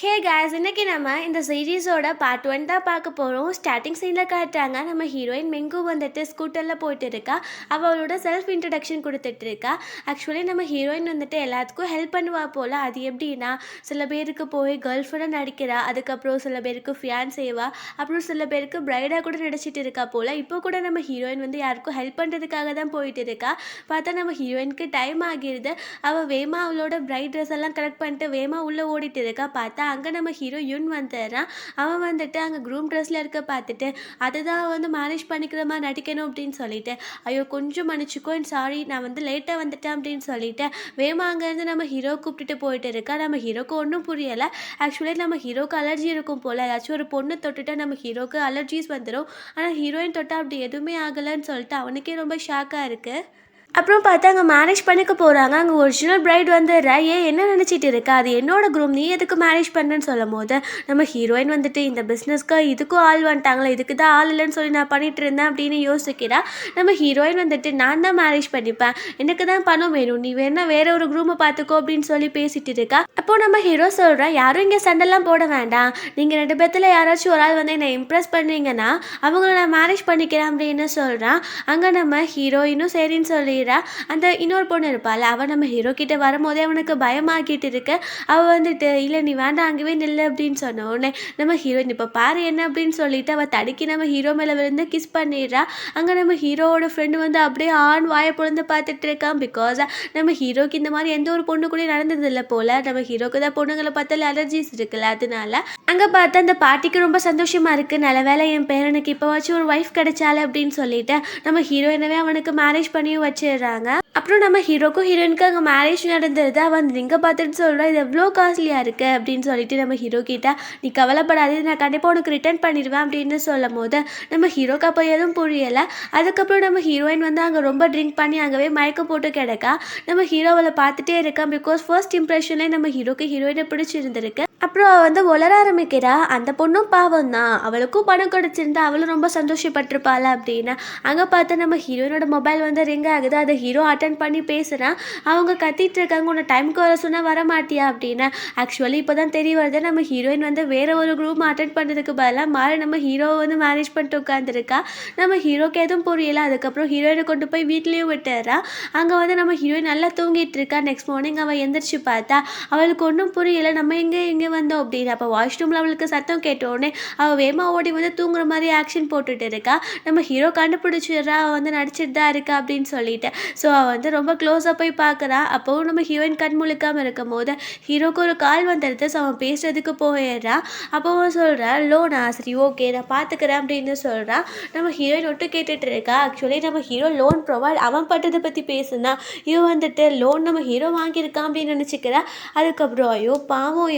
Hey guys, இன்னைக்கு நம்ம இந்த சீரீஸோட பார்ட் 1 தான் பார்க்க போகிறோம். ஸ்டார்டிங் சீனில் காட்டுறாங்க நம்ம ஹீரோயின் மெங்கு வந்துட்டு ஸ்கூட்டரில் போயிட்டு இருக்கா. அவளோட செல்ஃப் இன்ட்ரடக்ஷன் கொடுத்துட்டு இருக்கா. ஆக்சுவலி நம்ம ஹீரோயின் வந்துட்டு எல்லாத்துக்கும் ஹெல்ப் பண்ணுவா போல். அது எப்படின்னா, சில பேருக்கு போய் கேர்ள் ஃப்ரெண்டாக நடிக்கிறா, அதுக்கப்புறம் சில பேருக்கு ஃபியான்சேவா, அப்புறம் சில பேருக்கு பிரைடாக கூட நடிச்சிட்டு இருக்கா போல். இப்போ கூட நம்ம ஹீரோயின் வந்து யாருக்கும் ஹெல்ப் பண்ணுறதுக்காக தான் போயிட்டு இருக்கா. பார்த்தா நம்ம ஹீரோயினுக்கு டைம் ஆகிடுது. அவள் வேமா அவளோட பிரைட் ட்ரெஸ் எல்லாம் கலெக்ட் பண்ணிட்டு வேமா உள்ளே ஓடிட்டு இருக்கா. பார்த்தா அங்கே நம்ம ஹீரோ யுன் வந்துடுறான். அவன் வந்துட்டு அங்கே க்ரூம் ட்ரெஸ்ஸில் இருக்க பார்த்துட்டு அதுதான் வந்து மேனேஜ் பண்ணிக்கிற மாதிரி நடிக்கணும் அப்படின்னு சொல்லிட்டு, ஐயோ கொஞ்சம் மன்னிச்சுக்கோ, சாரி நான் வந்து லேட்டாக வந்துட்டேன் அப்படின்னு சொல்லிட்டு வேமா அங்கேருந்து நம்ம ஹீரோ கூப்பிட்டுட்டு போயிட்டு இருக்கா. நம்ம ஹீரோக்கு ஒன்றும் புரியலை. ஆக்சுவலி நம்ம ஹீரோக்கு அலர்ஜி இருக்கும் போல். ஏதாச்சும் ஒரு பொண்ணு தொட்டுட்டு நம்ம ஹீரோக்கு அலர்ஜிஸ் வந்துடும். ஆனால் ஹீரோயின் தொட்டால் அப்படி எதுவுமே ஆகலைன்னு சொல்லிட்டு அவனுக்கே ரொம்ப ஷாக்காக இருக்குது. அப்புறம் பார்த்தா அங்கே மேரேஜ் பண்ணிக்க போகிறாங்க. அங்கே ஒரிஜினல் பிரைட் வந்துடுறா. ஏன் என்ன நினச்சிட்டு இருக்கா, அது என்னோட குரூம், நீ எதுக்கு மேரேஜ் பண்ணுறேன்னு சொல்லும் போது நம்ம ஹீரோயின் வந்துட்டு இந்த பிஸ்னஸ்க்கு இதுக்கும் ஆள் வந்துட்டாங்களா, இதுக்கு தான் ஆள் இல்லைன்னு சொல்லி நான் பண்ணிட்டு இருந்தேன் அப்படின்னு யோசிக்கிறா. நம்ம ஹீரோயின் வந்துட்டு நான் தான் மேரேஜ் பண்ணிப்பேன், எனக்கு தான் பணம் வேணும், நீ வேணா வேற ஒரு குரூமை பார்த்துக்கோ அப்படின்னு சொல்லி பேசிட்டு இருக்கா. அப்போ நம்ம ஹீரோ சொல்கிறான், யாரும் இங்கே சண்டைலாம் போட வேண்டாம், நீங்கள் ரெண்டு பேர்த்தில் யாராச்சும் ஒரு ஆள் வந்து என்னை இம்ப்ரெஸ் பண்ணுறீங்கன்னா அவங்கள நான் மேரேஜ் பண்ணிக்கிறேன் அப்படின்னு சொல்கிறான். அங்கே நம்ம ஹீரோயினும் சரின்னு சொல்லி அந்த இன்னொரு பொண்ணு இருப்பாள். அவள் நம்ம ஹீரோ கிட்ட வரும்போதே அவனுக்கு பயமாக்கிட்டு இருக்க. அவள் வந்துட்டு இல்லை நீ வேண்டாம் அங்கேயே நில்லு அப்படின்னு சொன்ன உடனே நம்ம ஹீரோயின் இப்போ பாரு என்ன அப்படின்னு சொல்லிட்டு அவள் தடுக்கி நம்ம ஹீரோ மேலே விழுந்து கிஸ் பண்ணிடுறா. அங்கே நம்ம ஹீரோவோட ஃப்ரெண்டு வந்து அப்படியே ஆண் வாயை பொழுந்து பார்த்துட்டு இருக்கான். பிகாஸ் நம்ம ஹீரோக்கு இந்த மாதிரி எந்த ஒரு பொண்ணு கூட நடந்ததில்லை போல். நம்ம ஹீரோக்கு தான் பொண்ணுங்களை பார்த்தாலே அலர்ஜிஸ் இருக்குல்ல, அதனால அங்கே பார்த்தா அந்த பாட்டிக்கு ரொம்ப சந்தோஷமாக இருக்குது. நல்ல வேலை என் பேரனுக்கு இப்போவாச்சும் ஒரு ஒய்ஃப் கிடைச்சாலே அப்படின்னு சொல்லிட்டு நம்ம ஹீரோயினவே அவனுக்கு மேரேஜ் பண்ணியும் வச்சு. அப்புறம் நம்ம ஹீரோக்கும் ஹீரோயினுக்கு அங்கே மேரேஜ் நடந்துருது. அவன் இங்கே பார்த்துட்டு சொல்கிறான், இது எவ்வளோ காஸ்ட்லியாக இருக்குது அப்படின்னு சொல்லிட்டு நம்ம ஹீரோ கிட்ட நீ கவலைப்படாது, நான் கண்டிப்பாக உனக்கு ரிட்டர்ன் பண்ணிடுவேன் அப்படின்னு சொல்லும் போது நம்ம ஹீரோக்கு அப்போ எதுவும் புரியலை. அதுக்கப்புறம் நம்ம ஹீரோயின் வந்து அங்கே ரொம்ப ட்ரிங்க் பண்ணி அங்கேயே மயக்கம் போட்டு கிடக்கா. நம்ம ஹீரோவை பார்த்துட்டே இருக்கான். பிகாஸ் ஃபர்ஸ்ட் இம்ப்ரெஷன்லேயே நம்ம ஹீரோக்கு ஹீரோயினை பிடிச்சிருந்துருக்கு. அப்புறம் அவள் வந்து வளர ஆரம்பிக்கிறா. அந்த பொண்ணும் பாவம் தான், அவளுக்கும் பணம் கிடச்சிருந்தா அவளும் ரொம்ப சந்தோஷப்பட்டிருப்பாள் அப்படின்னு. அங்கே பார்த்தா நம்ம ஹீரோயினோட மொபைல் வந்து ரிங் ஆகுது. அதை ஹீரோ அட்டன் பண்ணி பேசுகிறான். அவங்க கத்திட்டு இருக்காங்க, உன்னை டைமுக்கு வர சொன்னால் வர மாட்டியா அப்படின்னு. ஆக்சுவலி இப்போ தான் தெரிய வருது, நம்ம ஹீரோயின் வந்து வேறு ஒரு குரூப் அட்டன் பண்ணுறதுக்கு பதிலாக மாறி நம்ம ஹீரோவை வந்து மேரேஜ் பண்ணிட்டு உட்காந்துருக்கா. நம்ம ஹீரோக்கு எதுவும் புரியலை. அதுக்கப்புறம் ஹீரோயினை கொண்டு போய் வீட்லேயும் விட்டுறா. அங்கே வந்து நம்ம ஹீரோயின் நல்லா தூங்கிட்டு இருக்கா. நெக்ஸ்ட் மார்னிங் அவள் எந்திரிச்சு பார்த்தா அவளுக்கு ஒன்றும் புரியலை, நம்ம எங்கே வந்தோம் அப்படின்னு. அப்போ வாஷ்ரூமில் அவளுக்கு சத்தம் கேட்டோடனே அவள் வேமா ஓடி வந்து தூங்குற மாதிரி ஆக்ஷன் போட்டுட்டு இருக்கா. நம்ம ஹீரோ கண்டுபிடிச்சிடுறா அவள் வந்து நடிச்சிட்டு தான் இருக்கா அப்படின்னு சொல்லிட்டு. ஸோ அவள் வந்து ரொம்ப க்ளோஸாக போய் பார்க்குறா. அப்போவும் நம்ம ஹீரோயின் கண் முழிக்காமல் இருக்கும் போது ஹீரோக்கு ஒரு கால் வந்துடுது. ஸோ அவன் பேசுறதுக்கு போயிடுறான். அப்போ அவன் சொல்கிறான், லோனா, சரி ஓகே நான் பார்த்துக்கிறேன் அப்படின்னு சொல்கிறான். நம்ம ஹீரோயின் ஒட்டு கேட்டுட்டு இருக்கா. ஆக்சுவலி நம்ம ஹீரோ லோன் ப்ரொவைட் அவன் பட்டதை பற்றி பேசுனா இவன் வந்துட்டு லோன் நம்ம ஹீரோ வாங்கியிருக்கான் அப்படின்னு நினச்சிக்கிறா. அதுக்கப்புறம் ஐயோ பாவம்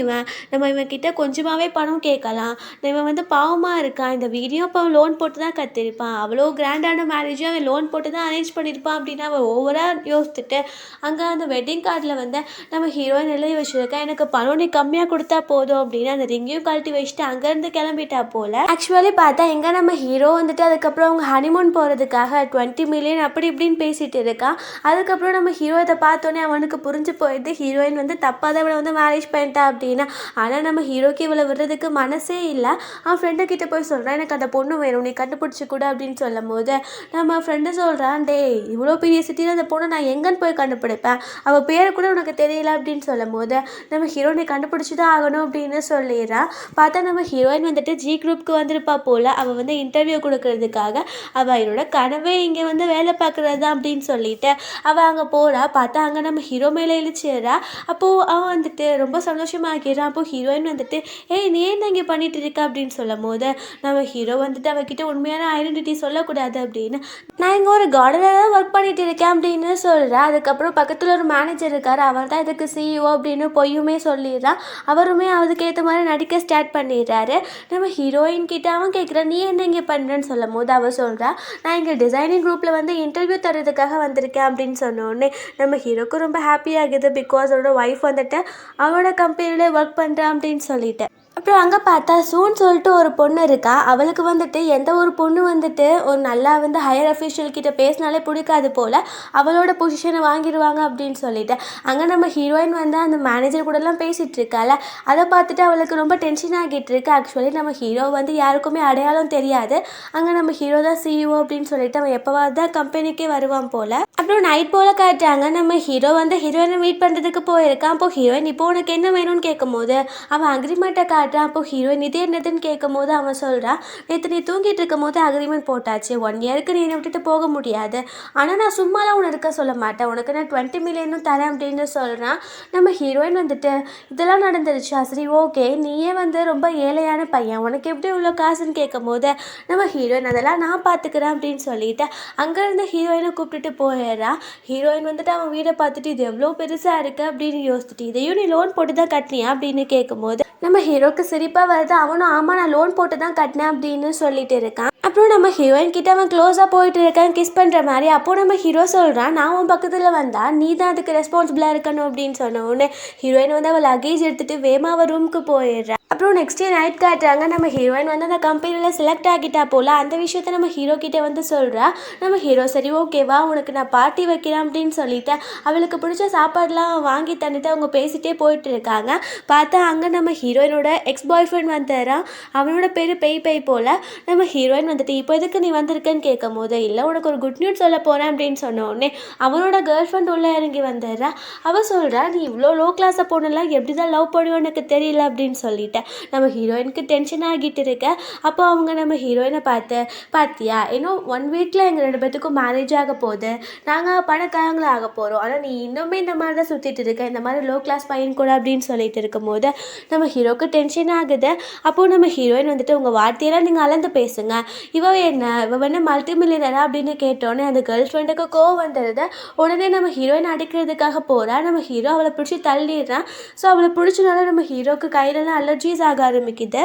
நம்ம இவன் கிட்ட கொஞ்சமாகவே பணம் கேட்கலாம், இவன் வந்து பாவமாக இருக்கான், இந்த வீடியோ இப்போ அவன் லோன் போட்டு தான் கத்திருப்பான், அவ்வளோ கிராண்டான மேரேஜும் அவன் லோன் போட்டு தான் அரேஞ்ச் பண்ணியிருப்பான் அப்படின்னு அவன் ஓவராக யோசிச்சுட்டு அங்கே அந்த வெட்டிங் கார்டில் வந்து நம்ம ஹீரோயின் எழுதி வச்சுருக்கேன், எனக்கு பணம் நீ கம்மியாக கொடுத்தா போதும் அப்படின்னு அந்த ரிங்கையும் கழட்டி வச்சுட்டு அங்கேருந்து கிளம்பிட்டா போல். ஆக்சுவலி பார்த்தா எங்கே நம்ம ஹீரோ வந்துட்டு அதுக்கப்புறம் அவங்க ஹனிமூன் போகிறதுக்காக 20 மில்லியன் அப்படி இப்படின்னு பேசிகிட்டு இருக்கான். அதுக்கப்புறம் நம்ம ஹீரோ இதை பார்த்தோன்னே அவனுக்கு புரிஞ்சு போயிடுது, ஹீரோயின் வந்து தப்பாக தான் இவளை வந்து மேரேஜ் பண்ணிட்டா அப்படின்னு. ஆனால் நம்ம ஹீரோக்கு இவளை விடுறதுக்கு மனசே இல்லை. அவன் ஃப்ரெண்டு கிட்ட போய் சொல்கிறான், எனக்கு அந்த பொண்ணு வேணும், நீ கண்டுபிடிச்சி கூட அப்படின்னு சொல்லும் போது நம்ம ஃப்ரெண்டு சொல்கிறான், டே இவ்வளோ பெரிய சிட்டியில் அந்த பொண்ணை நான் எங்கன்னு போய் கண்டுபிடிப்பேன், அவள் பேர் கூட உனக்கு தெரியல அப்படின்னு சொல்லும் போது நம்ம ஹீரோயினை கண்டுபிடிச்சி தான் ஆகணும் அப்படின்னு சொல்லிடுறான். பார்த்தா நம்ம ஹீரோயின் வந்துட்டு ஜி குரூப்க்கு வந்திருப்பா போல். அவள் வந்து இன்டர்வியூ கொடுக்கறதுக்காக அவள் என்னோட கனவே இங்கே வந்து வேலை பார்க்குறது தான் அப்படின்னு சொல்லிட்டு அவள் அங்கே போகிறா. பார்த்தா அங்கே நம்ம ஹீரோ மேலே இழிச்சிடுறா. அப்போது அவன் வந்துட்டு ரொம்ப சந்தோஷமாகிறான். அப்போது ஹீரோயின் வந்துட்டு ஏய் நீ ஏன் இங்கே பண்ணிட்டு இருக்க அப்படின்னு சொல்லும் போது நம்ம ஹீரோ வந்துட்டு அவகிட்ட உண்மையான ஐடென்டிட்டி சொல்லக்கூடாது அப்படின்னு, நான் இங்கே ஒரு கார்டனில் தான் ஒர்க் பண்ணிட்டு இருக்கேன் அப்படின்னு சொல்கிறேன். அதுக்கப்புறம் பக்கத்தில் ஒரு மேனேஜர் இருக்கார், அவர் தான் இதுக்கு சிஇஓ அப்படின்னு பொய்யுமே சொல்லிடுறான். அவருமே அதுக்கேற்ற மாதிரி நடிக்க ஸ்டார்ட் பண்ணிடுறாரு. நம்ம ஹீரோயின் கிட்ட அவன் கேட்குறான், நீ என்ன இங்கே பண்ணுறேன்னு சொல்லும் போது அவள் சொல்கிறா, நான் இங்கே டிசைனிங் குரூப்பில் வந்து இன்டர்வியூ தரதுக்காக வந்திருக்கேன் அப்படின்னு சொன்னோடனே நம்ம ஹீரோக்கு ரொம்ப ஹாப்பியாகுது. பிகாஸ் அவரோட ஒய்ஃப் வந்துட்டு அவனோட கம்பெனியில் ஒர்க் பண்ணுறான் அப்படின்னு சொல்லிட்டு. அப்புறம் அங்கே பார்த்தா சூன்னு சொல்லிட்டு ஒரு பொண்ணு இருக்கா. அவளுக்கு வந்துட்டு எந்த ஒரு பொண்ணு வந்துட்டு ஒரு நல்லா வந்து ஹையர் அஃபிஷியல் கிட்ட பேசினாலே பிடிக்காது போல், அவளோட பொசிஷனை வாங்கிடுவாங்க அப்படின்னு சொல்லிட்டு அங்கே நம்ம ஹீரோயின் வந்து அந்த மேனேஜர் கூடலாம் பேசிகிட்டு இருக்கால, அதை பார்த்துட்டு அவளுக்கு ரொம்ப டென்ஷன் ஆகிட்டு இருக்கு. ஆக்சுவலி நம்ம ஹீரோ வந்து யாருக்குமே அடையாளம் தெரியாது. அங்கே நம்ம ஹீரோ தான் சிஇஓ அப்படின்னு சொல்லிட்டு அவன் எப்போவாது தான் கம்பெனிக்கே வருவான் போல். அப்புறம் நைட் போல் காட்டுறாங்க. நம்ம ஹீரோ வந்து ஹீரோயினை மீட் பண்ணுறதுக்கு போயிருக்கான். அப்போ ஹீரோயின் இப்போ உனக்கு என்ன வேணும்னு கேட்கும்போது அவன் அக்ரிமெண்ட்டை காட்டுறான். அப்போ ஹீரோயின் இது என்னதுன்னு கேட்கும்போது அவன் சொல்கிறான், நேற்று நீ தூங்கிட்டு இருக்கும் போது அக்ரிமெண்ட் போட்டாச்சு, 1 இயருக்கு நீ என்னை விட்டுட்டு போக முடியாது, ஆனால் நான் சும்மாலாம் உன்னை இருக்க சொல்ல மாட்டேன், உனக்கு நான் 20 மில்லியனும் தரேன் அப்படின்னு சொல்கிறான். நம்ம ஹீரோயின் வந்துட்டு இதெல்லாம் நடந்துருச்சா, சரி ஓகே, நீயே வந்து ரொம்ப ஏழையான பையன், உனக்கு எப்படி இவ்வளோ காசுன்னு கேட்கும்போது நம்ம ஹீரோயின் அதெல்லாம் நான் பார்த்துக்கிறேன் அப்படின்னு சொல்லிட்டு அங்கேருந்து ஹீரோயினை கூப்பிட்டுட்டு போயிடுறான். ஹீரோயின் வந்துட்டு அவன் வீடை பார்த்துட்டு இது எவ்வளோ பெருசாக இருக்குது அப்படின்னு யோசிச்சுட்டு, இதையும் நீ லோன் போட்டு தான் கட்டினியா அப்படின்னு கேட்கும்போது நம்ம ஹீரோக்கு சிரிப்பாக வருது. அவனும் ஆமாம் நான் லோன் போட்டு தான் கட்டினேன் அப்படின்னு சொல்லிட்டு இருக்கான். அப்புறம் நம்ம ஹீரோயின் கிட்ட அவன் க்ளோஸாக போயிட்டு இருக்கான், கிஸ் பண்ணுற மாதிரி. அப்போது நம்ம ஹீரோ சொல்கிறான், நான் உன் பக்கத்தில் வந்தா நீ தான் அதுக்கு ரெஸ்பான்சிபிளாக இருக்கணும் அப்படின்னு சொன்ன உடனே ஹீரோயின் வந்து அவள் லக்கேஜ் எடுத்துகிட்டு வேமாவை ரூமுக்கு போயிடுறான். அப்புறம் நெக்ஸ்ட் டே நைட் காட்டுறாங்க. நம்ம ஹீரோயின் வந்து அந்த கம்பெனியில் செலக்ட் ஆகிட்டா போல். அந்த விஷயத்த நம்ம ஹீரோ கிட்டே வந்து சொல்கிறா. நம்ம ஹீரோ சரி ஓகேவா உனக்கு நான் பார்ட்டி வைக்கிறேன் அப்படின்னு சொல்லிட்டு அவளுக்கு பிடிச்ச சாப்பாடெலாம் வாங்கி தந்துட்டு அவங்க பேசிகிட்டே போயிட்டு இருக்காங்க. பார்த்தா அங்கே நம்ம ஹீரோயினோட எக்ஸ் பாய் ஃப்ரெண்ட் வந்துடுறான். அவனோட பேர் பெய் போல். நம்ம ஹீரோயின் வந்துட்டு இப்போ எதுக்கு நீ வந்திருக்கேன்னு கேட்கும் போது இல்லை உனக்கு ஒரு குட் நியூஸ் சொல்ல போகிறேன் அப்படின்னு சொன்ன உடனே அவனோட கேர்ள் ஃப்ரெண்ட் உள்ளே இறங்கி வந்துடுறா. அவள் சொல்கிறா, நீ இவ்வளோ லோ கிளாஸை போனலாம் எப்படி தான் லவ் பண்ணுவோம் எனக்கு தெரியல அப்படின்னு சொல்லிட்டு நம்ம ஹீரோயினுக்கு டென்ஷன் ஆகிட்டு இருக்க. அப்போ அவங்க நம்ம ஹீரோயினை பார்த்து, பார்த்தியா இன்னும் 1 வீக்கில் எங்கள் 2 பேத்துக்கும் மேரேஜ் ஆக போகுது, நாங்கள் பணக்காரங்களும் ஆக போகிறோம், ஆனால் நீ இன்னுமே இந்த மாதிரி தான் சுற்றிட்டு இருக்க, இந்த மாதிரி லோ கிளாஸ் பையன் கூட அப்படின்னு சொல்லிட்டு இருக்கும் போது நம்ம ஹீரோக்கு டென்ஷன் ஆகுது. அப்போது நம்ம ஹீரோயின் வந்துட்டு உங்கள் வார்த்தையெல்லாம் நீங்கள் அளந்து பேசுங்க, இவ என்ன மல்டி மில்லியனரா அப்படின்னு கேட்டோன்னே அந்த கேர்ள் ஃப்ரெண்டுக்கு கோவம் வந்துடுது. உடனே நம்ம ஹீரோயின் அடிக்கிறதுக்காக போகிறா. நம்ம ஹீரோ அவளை பிடிச்சி தள்ளிடுறான். ஸோ அவளை பிடிச்சனால நம்ம ஹீரோக்கு கையிலலாம் அலர்ஜிஸ் ஆக ஆரம்பிக்குது.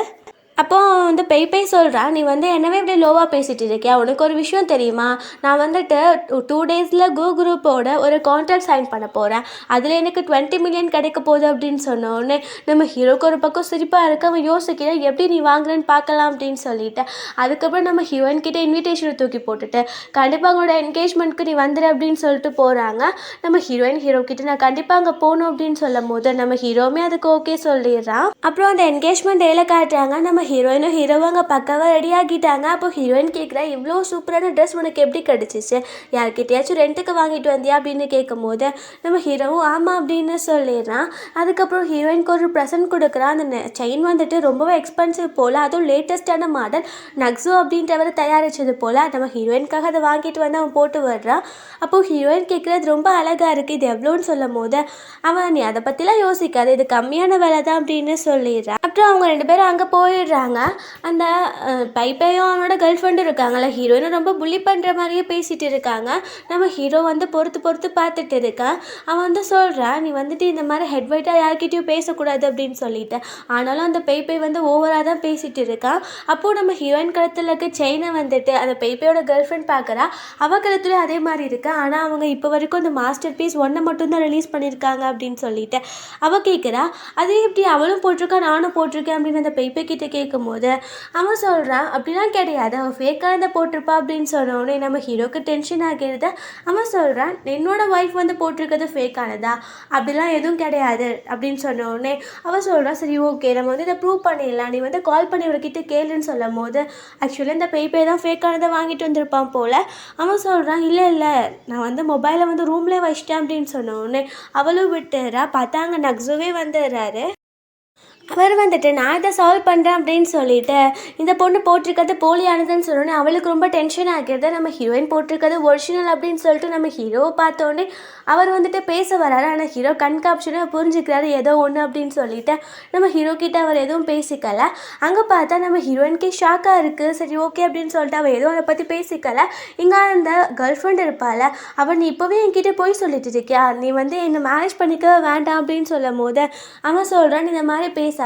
அப்போ வந்து பெய் சொல்கிறான், நீ வந்து என்னவே இப்படி லோவாக பேசிகிட்டு இருக்கியா, உனக்கு ஒரு விஷயம் தெரியுமா, நான் வந்துட்டு 2 டேஸில் குரூப்போட ஒரு கான்ட்ராக்ட் சைன் பண்ண போகிறேன், அதில் எனக்கு 20 மில்லியன் கிடைக்க போகுது அப்படின்னு சொன்னோடனே நம்ம ஹீரோக்கு ஒரு பக்கம் சிரிப்பாக இருக்கு. அவன் யோசிக்கிறேன் எப்படி நீ வாங்குறேன்னு பார்க்கலாம் அப்படின்னு சொல்லிட்டு அதுக்கப்புறம் நம்ம ஹீரோயின் கிட்டே இன்விடேஷனை தூக்கி போட்டுட்டு கண்டிப்பாக அவங்களோட என்கேஜ்மெண்ட்க்கு நீ வந்துடு அப்படின்னு சொல்லிட்டு போகிறாங்க. நம்ம ஹீரோயின் ஹீரோ கிட்ட நான் கண்டிப்பாக அங்கே போகணும் அப்படின்னு சொல்லும் போது நம்ம ஹீரோவுமே அதுக்கு ஓகே சொல்லிடுறான். அப்புறம் அந்த என்கேஜ்மெண்ட் டேல காட்டுறாங்க. நம்ம ஹீரோயினும் ஹீரோவும் அங்கே பக்காவாக ரெடி ஆகிட்டாங்க. அப்போ ஹீரோயின் கேட்குறா, இவ்வளோ சூப்பரான ட்ரெஸ் உனக்கு எப்படி கிடச்சிச்சு, யார்கிட்டயாச்சும் ரெண்ட்டுக்கு வாங்கிட்டு வந்தியா அப்படின்னு கேட்கும் போது நம்ம ஹீரோவும் ஆமாம் அப்படின்னு சொல்லிடுறான். அதுக்கப்புறம் ஹீரோயினுக்கு ஒரு ப்ரெசன்ட் கொடுக்குறான். அந்த செயின் வந்துட்டு ரொம்பவே எக்ஸ்பென்சிவ் போல், அதுவும் லேட்டஸ்டான மாடல் நக்ஸோ அப்படின்றவரை தயாரித்தது போல். நம்ம ஹீரோயினுக்காக அதை வாங்கிட்டு வந்து அவன் போட்டு வர்றான். அப்போது ஹீரோயின் கேட்குறது ரொம்ப அழகாக இருக்குது, இது எவ்வளோன்னு சொல்லும் போது அவன் நீ அதை பற்றிலாம் யோசிக்காது, இது கம்மியான விலை தான் அப்படின்னு சொல்லிடுறான். அப்புறம் அவங்க 2 பேரும் அங்கே போயிடுறாங்க. அந்த பைப்பையும் அவனோட கேர்ள் ஃப்ரெண்டும் இருக்காங்கல்ல, ஹீரோயினும் ரொம்ப புள்ளி பண்ணுற மாதிரியே பேசிகிட்டு இருக்காங்க. நம்ம ஹீரோ வந்து பொறுத்து பார்த்துட்டு இருக்கான். அவன் வந்து சொல்கிறான், நீ வந்துட்டு இந்த மாதிரி ஹெட் வைட்டாக யார்கிட்டையும் பேசக்கூடாது அப்படின்னு சொல்லிட்டு. ஆனாலும் அந்த பைப்பை வந்து ஓவராக தான் பேசிகிட்டு இருக்கான். அப்போது நம்ம ஹீரோயின் கழுத்தில் இருக்க செயினை வந்துட்டு அந்த பைப்பையோட கேர்ள் ஃப்ரெண்ட் பார்க்குறா. அவள் கழுத்துலேயும் அதே மாதிரி இருக்கு. ஆனால் அவங்க இப்போ வரைக்கும் அந்த மாஸ்டர் பீஸ் 1 மட்டும்தான் ரிலீஸ் பண்ணியிருக்காங்க அப்படின்னு சொல்லிட்டு அவள் கேட்குறா. அதே எப்படி அவளும் போட்டிருக்கா நானும் போட்டிருக்கேன் அப்படின்னு அந்த பைப்பை கிட்ட கேட்கும்போது அவன் சொல்கிறான், அப்படிலாம் கிடையாது, அவன் ஃபேக்காக இருந்தால் போட்டிருப்பா அப்படின்னு சொன்னோடனே நம்ம ஹீரோக்கு டென்ஷன் ஆகிடுது. அவன் சொல்கிறான், என்னோட ஒய்ஃப் வந்து போட்டிருக்கிறது ஃபேக்கானதா, அப்படிலாம் எதுவும் கிடையாது அப்படின்னு சொன்னோடனே அவன் சொல்கிறான், சரி ஓகே நம்ம வந்து இதை ப்ரூவ் பண்ணிடலாம், நீ வந்து கால் பண்ணி இவர்கிட்ட கேளுன்னு சொல்லும் போது ஆக்சுவலி இந்த பைப்பை தான் ஃபேக்கானதை வாங்கிட்டு வந்திருப்பான் போல். அவன் சொல்கிறான், இல்லை நான் வந்து மொபைலை வந்து ரூம்லேயே வச்சிட்டேன் அப்படின்னு சொன்னோடனே அவளும் விட்டுறா. பார்த்தா அங்கே நக்ஸுவே வந்துடுறாரு. அவர் வந்துட்டு நான் இதை சால்வ் பண்ணுறேன் அப்படின்னு சொல்லிட்டு இந்த பொண்ணு போட்டிருக்கிறது போலியானதுன்னு சொன்னோன்னே அவளுக்கு ரொம்ப டென்ஷன் ஆகிடுது. நம்ம ஹீரோயின் போட்டிருக்கிறது ஒரிஜினல் அப்படின்னு சொல்லிட்டு நம்ம ஹீரோவை பார்த்தோன்னே அவர் வந்துட்டு பேச வராரு. ஆனால் ஹீரோ கண் காப்ஷனை புரிஞ்சுக்கிறாரு ஏதோ ஒன்று அப்படின்னு சொல்லிட்டு நம்ம ஹீரோ கிட்ட அவர் எதுவும் பேசிக்கல. அங்கே பார்த்தா நம்ம ஹீரோயினுக்கே ஷாக்காக இருக்குது. சரி ஓகே அப்படின்னு சொல்லிட்டு அவள் எதுவும் அதை பற்றி பேசிக்கல. இங்கே அந்த கேர்ள் ஃப்ரெண்ட் இருப்பாள், அவள் நீ இப்போவே என்கிட்ட போய் சொல்லிட்டு இருக்கியா, நீ வந்து என்னை மேரேஜ் பண்ணிக்க வேண்டாம் அப்படின்னு சொல்லும் போது அவன் சொல்கிறான், இந்த மாதிரி பேசாத,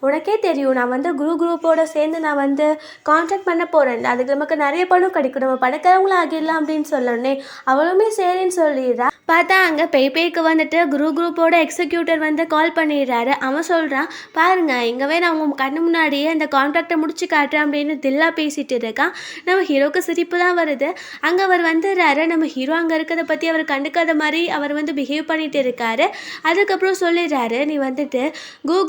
உனக்கே தெரியும் நான் வந்து குரூப்போட சேர்ந்து நான் வந்து கான்ட்ராக்ட் பண்ண போகிறேன், அதுக்கு நமக்கு நிறைய பணம் கிடைக்கும், நம்ம பணக்காரங்களும் ஆகிடலாம் அப்படின்னு சொல்லணுன்னே அவளுமே சரின்னு சொல்லிடுறா. பார்த்தா அங்க பெய்பேய்க்கு வந்துட்டு குரூப்போட எக்ஸிக்யூட்டிவ் வந்து கால் பண்ணிடுறாரு. அவன் சொல்றான், "பாருங்க இங்கவே நான் உங்க கண்ணு முன்னாடியே இந்த கான்ட்ராக்ட்ட முடிச்சு காட்டுறேன்" அப்படின்னு தில்லா பேசிட்டு இருக்கான். நம்ம ஹீரோக்கு சிரிப்பு தான் வருது. அங்க அவர் வந்துடுறாரு. நம்ம ஹீரோ அங்க இருக்கிறத பத்தி அவர் கண்டுக்காத மாரி அவர் வந்து பிஹேவ் பண்ணிட்டு இருக்காரு. அதுக்கப்புறம் சொல்லிடுறாரு, "நீ வந்துட்டு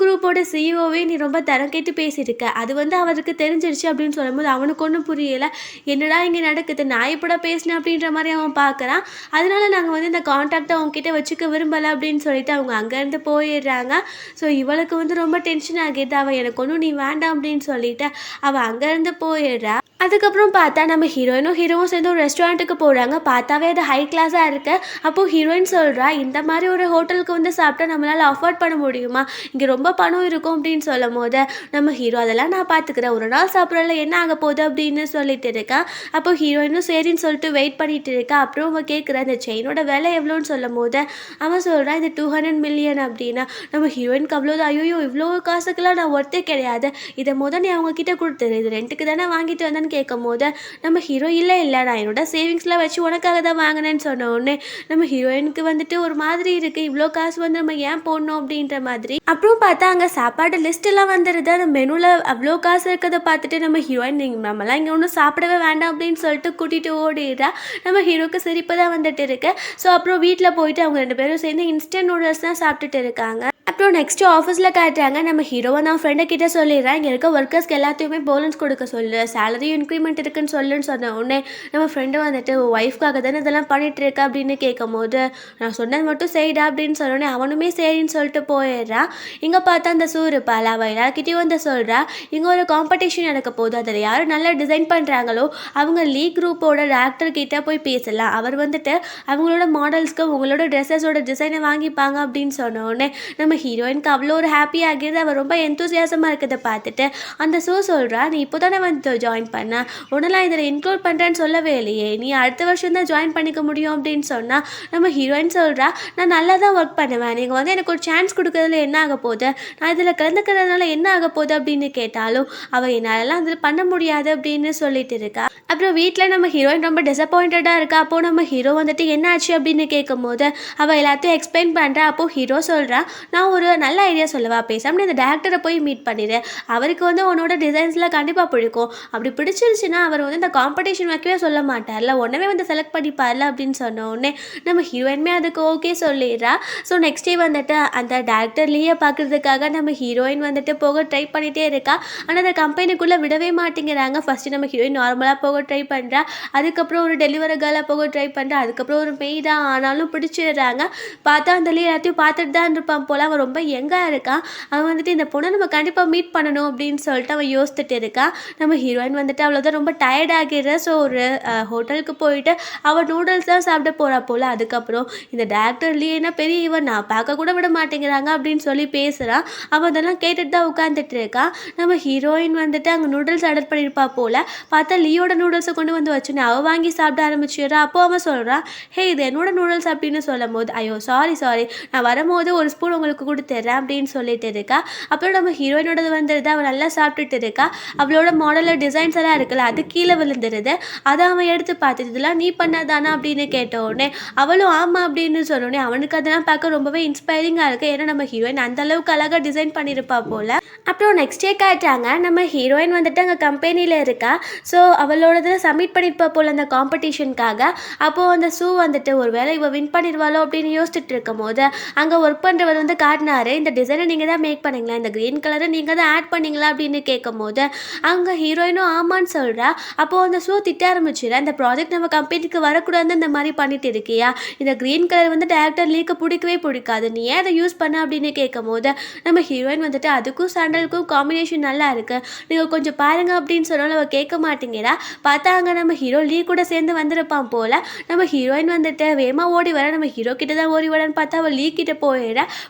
குரூப்போட சிஇஓவே நீ ரொம்ப தரம் கெட்டு பேசியிருக்க. அது வந்து அவருக்கு தெரிஞ்சிருச்சு" அப்படின்னு சொல்லும்போது அவனுக்கு ஒண்ணும் புரியல. என்னடா இங்க நடக்குது? நான் எப்படா பேசினேன்? அப்படின்ற மாரி அவன் பார்க்குறான். அதனால நாங்க வந்து இந்த கான்டாக்ட்ட உன்கிட்ட வச்சுக்க விரும்பல அப்படின்னு சொல்லிட்டு அவங்க அங்கேருந்து போயிடுறாங்க. ஸோ இவளுக்கு வந்து ரொம்ப டென்ஷன் ஆகிடுது. அவ எனக்கு ஒன்றும் நீ வேண்டாம் அப்படின்னு சொல்லிட்டு அவ அங்கேருந்து போயிடுறா. அதுக்கப்புறம் பார்த்தா நம்ம ஹீரோவும் சேர்ந்து ஒரு ரெஸ்டாரண்ட்டுக்கு போகிறாங்க. பார்த்தாவே அது ஹை கிளாஸாக இருக்கு. அப்போது ஹீரோயின் சொல்கிறா, "இந்த மாதிரி ஒரு ஹோட்டலுக்கு வந்து சாப்பிட்டா நம்மளால் அஃபோர்ட் பண்ண முடியுமா? இங்கே ரொம்ப பணம் இருக்கும்" அப்படின்னு சொல்லும் போது நம்ம ஹீரோ, "அதெல்லாம் நான் பார்த்துக்கிறேன். ஒரு நாள் சாப்பிட்றதுல என்ன ஆக போகுது" அப்படின்னு சொல்லிட்டு இருக்கான். அப்போ ஹீரோயினும் சரின்னு சொல்லிட்டு வெயிட் பண்ணிட்டு இருக்கா. அப்புறம் அவன் கேட்குறா, "இந்த செயினோட விலை எவ்வளோன்னு" சொல்லும் போது அவன் சொல்கிறான், "இது 200 மில்லியன்" அப்படின்னா நம்ம ஹீரோயினுக்கு அவ்வளோதான். ஐயோ இவ்வளோ காசுக்கெல்லாம் நான் ஒர்த்தே கிடையாது. இதை நீ அவங்க கிட்ட கொடுத்துரு. இது ரெண்ட்டுக்கு தானே வாங்கிட்டு வந்தேன்னு கேட்கும்போது நம்ம ஹீரோ, "இல்லை நான் என்னோட சேவிங்ஸ்லாம் வச்சு உனக்காக தான் வாங்கினேன்னு" சொன்ன உடனே நம்ம ஹீரோயினுக்கு வந்துட்டு ஒரு மாதிரி இருக்குது. இவ்வளோ காசு வந்து நம்ம ஏன் போடணும் அப்படின்ற மாதிரி. அப்புறம் பார்த்தா அங்கே சாப்பாடு லிஸ்ட் எல்லாம் வந்துடுது. அந்த மெனுவில் அவ்வளோ காசு இருக்கிறத பார்த்துட்டு நம்ம ஹீரோயின், நம்மலாம் இங்கே ஒன்றும் சாப்பிடவே வேண்டாம் அப்படின்னு சொல்லிட்டு கூட்டிகிட்டு ஓடிடுறா. நம்ம ஹீரோக்கு சிரிப்பு தான் வந்துட்டு இருக்கு. ஸோ அப்புறம் வீட்டில் போயிட்டு அவங்க 2 பேரும் சேர்ந்து இன்ஸ்டன்ட் நூடுல்ஸ் தான் சாப்பிட்டுட்டு இருக்காங்க. அப்புறம் நெக்ஸ்ட்டு ஆஃபீஸில் காட்டுறாங்க. நம்ம ஹீரோவை நான் ஃப்ரெண்டு கிட்ட சொல்லிடுறேன், "இங்கே இருக்க ஒர்க்கர்ஸ்க்கு எல்லாத்தையுமே போனஸ் கொடுக்க சொல்லு, சேலரியும் இன்க்ரிமெண்ட் இருக்குன்னு சொல்லுன்னு" சொன்ன உடனே நம்ம ஃப்ரெண்டு வந்துட்டு, "ஒய்ஃப்காக தானே இதெல்லாம் பண்ணிட்டு இருக்க" அப்படின்னு கேட்கும்போது, "நான் சொன்னது மட்டும் செய்டா" அப்படின்னு சொன்னோடனே அவனுமே சரின்னு சொல்லிட்டு போயிடுறான். இங்கே பார்த்தா அந்த இருப்பாள், அவள் எல்லாருக்கிட்டையும் வந்து சொல்கிறா, "இங்கே ஒரு காம்படிஷன் நடக்க போகுது. அதில் யார் நல்லா டிசைன் பண்ணுறாங்களோ அவங்க குரூப்போட டேரக்டர் கிட்ட போய் பேசலாம். அவர் வந்துட்டு அவங்களோட மாடல்ஸ்க்கு உங்களோட ட்ரெஸ்ஸஸோட டிசைனை வாங்கிப்பாங்க" அப்படின்னு சொன்ன உடனே நம்ம ஹீரோயினுக்கு அவ்வளோ ஒரு ஹாப்பி ஆகிடுது. அவள் ரொம்ப எந்தூசியாசமாக இருக்கிறத பார்த்துட்டு அந்த சொல்கிறா, "நீ இப்போ தானே வந்து ஜாயின் பண்ண, உன்னெல்லாம் இதில் இன்க்ளூட் பண்ணுறேன்னு சொல்லவே இல்லையே, நீ அடுத்த வருஷம் தான் ஜாயின் பண்ணிக்க முடியும்" அப்படின்னு சொன்னால் நம்ம ஹீரோயின் சொல்கிறா, "நான் நல்லா தான் ஒர்க் பண்ணுவேன், நீங்கள் வந்து எனக்கு ஒரு சான்ஸ் கொடுக்கறதுல என்ன ஆக போகுது, நான் இதில் கலந்துக்கிறதுனால என்ன ஆக போகுது" அப்படின்னு கேட்டாலும் அவள், "என்னாலலாம் அதில் பண்ண முடியாது" அப்படின்னு சொல்லிட்டு இருக்கா. அப்புறம் வீட்டில் நம்ம ஹீரோயின் ரொம்ப டிசப்பாயிண்டடாக இருக்கா. அப்போது நம்ம ஹீரோ வந்துட்டு என்ன ஆச்சு அப்படின்னு கேட்கும்போது அவள் எல்லாத்தையும் எக்ஸ்பிளைன் பண்ணுறா. அப்போது ஹீரோ சொல்கிறா, "நான் ஒரு நல்ல ஐடியா சொல்லவா, பேசாமல் இந்த டேரக்டரை போய் மீட் பண்ணிடு, அவருக்கு வந்து உன்னோட டிசைன்ஸ்லாம் கண்டிப்பாக பிடிக்கும், அப்படி பிடிச்சிருச்சுன்னா அவர் வந்து இந்த காம்படிஷன் வைக்கவே சொல்ல மாட்டார்ல, உடனே வந்து செலக்ட் பண்ணிப்பார்ல" அப்படின்னு சொன்ன உடனே நம்ம ஹீரோயின்மே அதுக்கு ஓகே சொல்லிடுறா. ஸோ நெக்ஸ்ட் டே வந்துட்டு அந்த டேரக்டர் லீயை பார்க்குறதுக்காக நம்ம ஹீரோயின் வந்துட்டு போக ட்ரை பண்ணிகிட்டே இருக்கா. ஆனால் அந்த கம்பெனிக்குள்ளே விடவே மாட்டேங்கிறாங்க. ஃபஸ்ட்டு நம்ம ஹீரோயின் நார்மலாக போக ட்ரை பண்ணுறா, அதுக்கப்புறம் ஒரு டெலிவரி கேர்ளாக போக ட்ரை பண்ணுறா, அதுக்கப்புறம் ஒரு மெய்டாக ஆனாலும் பிடிச்சிடுறாங்க. பார்த்தா அந்த லீ எல்லாத்தையும் பார்த்துட்டு தான் இருப்பான் போல். அவன் ரொம்ப யங்காக இருக்கான். அவன் வந்துட்டு இந்த பொண்ணை நம்ம கண்டிப்பாக மீட் பண்ணணும் அப்படின்னு சொல்லிட்டு அவன் யோசிச்சுட்டு இருக்கான். நம்ம ஹீரோயின் வந்துட்டு அவ்வளோதான் ரொம்ப டயர்ட் ஆகிடுற. ஸோ ஒரு ஹோட்டலுக்கு போயிட்டு அவள் நூடுல்ஸ் தான் சாப்பிட போகிறா போல். அதுக்கப்புறம் இந்த டேரக்டர் லீ என்ன பெரிய இவன், நான் பார்க்க கூட விட மாட்டேங்கிறாங்க அப்படின்னு சொல்லி பேசுகிறான். அவன் அதெல்லாம் கேட்டுட்டு தான் உட்காந்துட்டு இருக்கான். நம்ம ஹீரோயின் வந்துட்டு அங்கே நூடுல்ஸ் ஆர்டர் பண்ணியிருப்பா போல். பார்த்தா லீயோட நூடுல்ஸை கொண்டு வந்து வச்சுன்னு அவள் வாங்கி சாப்பிட ஆரம்பிச்சிடுறா. அப்போ அவன் சொல்கிறான், "ஹே இது என்னோட நூடுல்ஸ்" அப்படின்னு சொல்லும் போது, "ஐயோ சாரி நான் வரும்போது ஒரு ஸ்பூன் உங்களுக்கு கொடுத்துட்றேன்" அப்படின்னு சொல்லிட்டு இருக்கா. அப்புறம் நம்ம ஹீரோயினோடது வந்துடுது. அவள் நல்லா சாப்பிட்டுட்டு இருக்கா. அவளோட மாடலர் டிசைன்ஸ் எல்லாம் இருக்குல்ல, அது கீழே விழுந்துருது. அதை அவன் எடுத்து பார்த்துட்டு, "இதெல்லாம் நீ பண்ணாதானா" அப்படின்னு கேட்ட உடனே அவளும் ஆமாம் அப்படின்னு சொன்னோடனே அவனுக்கு அதெல்லாம் பார்க்க ரொம்பவே இன்ஸ்பைரிங்காக இருக்குது. ஏன்னா நம்ம ஹீரோயின் அந்த அளவுக்கு அழகாக டிசைன் பண்ணியிருப்பா போல். அப்புறம் நெக்ஸ்ட் டே காட்டுறாங்க. நம்ம ஹீரோயின் வந்துட்டு அங்கே கம்பெனியில் இருக்கா. ஸோ அவளோடது சப்மிட் பண்ணியிருப்பா போல் அந்த காம்படிஷனுக்காக. அப்போது அந்த வந்துட்டு ஒரு வேளை இவள் வின் பண்ணிடுவாளோ அப்படின்னு யோசிச்சுட்டு இருக்கும் போது அங்கே ஒர்க் பண்ணுறவர் வந்து காட்டினாரு, "இந்த டிசைனை நீங்கள் தான் மேக் பண்ணீங்களா, இந்த க்ரீன் கலரை நீங்கள் தான் ஆட் பண்ணீங்களா" அப்படின்னு கேட்கும் போது அங்கே ஹீரோயினும் ஆமான்னு சொல்கிறா. அப்போது அந்த திட்ட ஆரம்பிச்சிடா, "இந்த ப்ராஜெக்ட் நம்ம கம்பெனிக்கு வரக்கூடாதுன்னு இந்த மாதிரி பண்ணிட்டு இருக்கியா, இந்த க்ரீன் கலர் வந்து டேரக்டர் லீக்கு பிடிக்கவே பிடிக்காது, நீ ஏன் அதை யூஸ் பண்ண" அப்படின்னு கேட்கும் போது நம்ம ஹீரோயின் வந்துட்டு, "அதுக்கும் சாண்டலுக்கும் காம்பினேஷன் நல்லா இருக்குது, நீங்கள் கொஞ்சம் பாருங்கள்" அப்படின்னு சொன்னாலும் அவள் கேட்க மாட்டேங்கிறா. பார்த்தா அங்கே நம்ம ஹீரோ லீ கூட சேர்ந்து வந்திருப்பான் போல். நம்ம ஹீரோயின் வந்துட்டு வேகமாக ஓடி வர, நம்ம ஹீரோ கிட்ட தான் ஓடி வரன்னு பார்த்தா அவள் லீ கிட்ட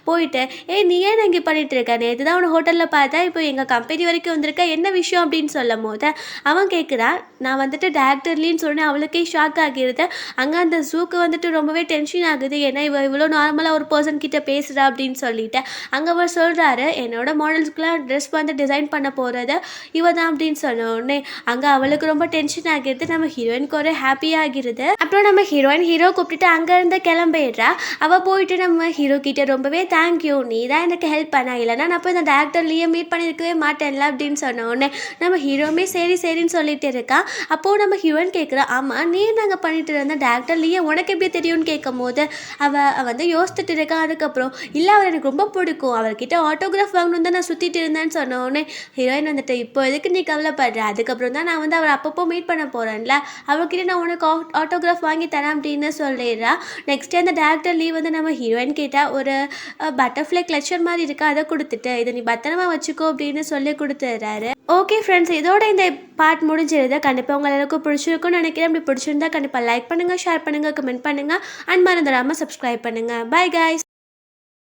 போயிட்டு போயிட்டு, "ஏய் நீ ஏன் இங்கே பண்ணிட்டு இருக்க? நேத்து தான் உன்ன ஹோட்டல்ல பார்த்தேன். இப்போ எங்க கம்பெனி வரைக்கும் வந்திருக்க. என்ன விஷயம்?" அப்படின்னு சொல்லும்போது, அவன் கேட்குறான், "நான் வந்துட்டு டைரக்டர் இல்லைன்னு சொன்னேன்." அவளுக்கே ஷாக் ஆகிருது. அங்க அந்த ஸூக்கு வந்துட்டு ரொம்பவே டென்ஷன் ஆகுது. ஏன்னா, இவ இவ்வளோ நார்மலா ஒரு பெர்சன் கிட்ட பேசுறா அப்படின்னு சொல்லிட்டு. அங்க அவர் சொல்றாரு, "என்னோட மாடல்ஸ்க்குலாம் ட்ரெஸ் வந்து டிசைன் பண்ண போறது இவ தான்." அப்படின்னு சொன்ன உடனே, அங்க அவளுக்கு ரொம்ப டென்ஷன் ஆகிருது. நம்ம ஹீரோயினுக்கு ஒரு ஹாப்பி ஆகிருது. அப்புறம் நம்ம ஹீரோயின் ஹீரோ கூப்பிட்டுட்டு அங்கேருந்து கிளம்பிடுறா. அவ போயிட்டு நம்ம ஹீரோ கிட்ட ரொம்பவே தேங்க்யூ, நீ தான் எனக்கு ஹெல்ப் பண்ண, இல்லைன்னா நான் போய் இந்த டேரக்டர்லேயே மீட் பண்ணியிருக்கவே மாட்டேன்ல அப்படின்னு சொன்ன உடனே நம்ம ஹீரோவுமே சரி சரின்னு சொல்லிட்டு இருக்கான். அப்போது நம்ம ஹீரோயின் கேட்குறா, ஆமாம் நீ நாங்கள் பண்ணிட்டு இருந்த டேரக்டர்லேயே உனக்கு எப்படி தெரியும்னு கேட்கும் போது அவள் வந்து யோசிச்சுட்டு இருக்கா. அதுக்கப்புறம் இல்லை அவர் எனக்கு ரொம்ப பிடிக்கும், அவர்கிட்ட ஆட்டோகிராஃப் வாங்கணும் தான் நான் சுற்றிட்டு இருந்தேன்னு சொன்ன உடனே ஹீரோயின் வந்துட்டு, இப்போ எதுக்கு நீ கவலைப்படுற, அதுக்கப்புறம் தான் நான் வந்து அவர் அப்பப்போ மீட் பண்ண போகிறேன்ல, அவர்கிட்ட நான் உனக்கு ஆட்டோகிராஃப் வாங்கி தரேன் அப்படின்னு சொல்லிடுறா. நெக்ஸ்ட் அந்த டேரக்டர் லீவ் வந்து நம்ம ஹீரோயின் கேட்டால் ஒரு பட்டர்ஃப்ளை கிளச்சர் மாதிரி இருக்கா, அதை கொடுத்துட்டு இதை நீ பத்திரமா வச்சுக்கோ அப்படின்னு சொல்லி கொடுத்துட்றாரு. ஓகே ஃப்ரெண்ட்ஸ், இதோட இந்த பார்ட் முடிஞ்சிருது. கண்டிப்பாக உங்கள் எல்லாருக்கும் பிடிச்சிருக்கும்னு நினைக்கிறேன். அப்படி பிடிச்சிருந்தா கண்டிப்பாக லைக் பண்ணுங்கள், ஷேர் பண்ணுங்கள், கமெண்ட் பண்ணுங்கள் அண்ட் மறந்துடாமல் சப்ஸ்கிரைப் பண்ணுங்கள். Bye guys.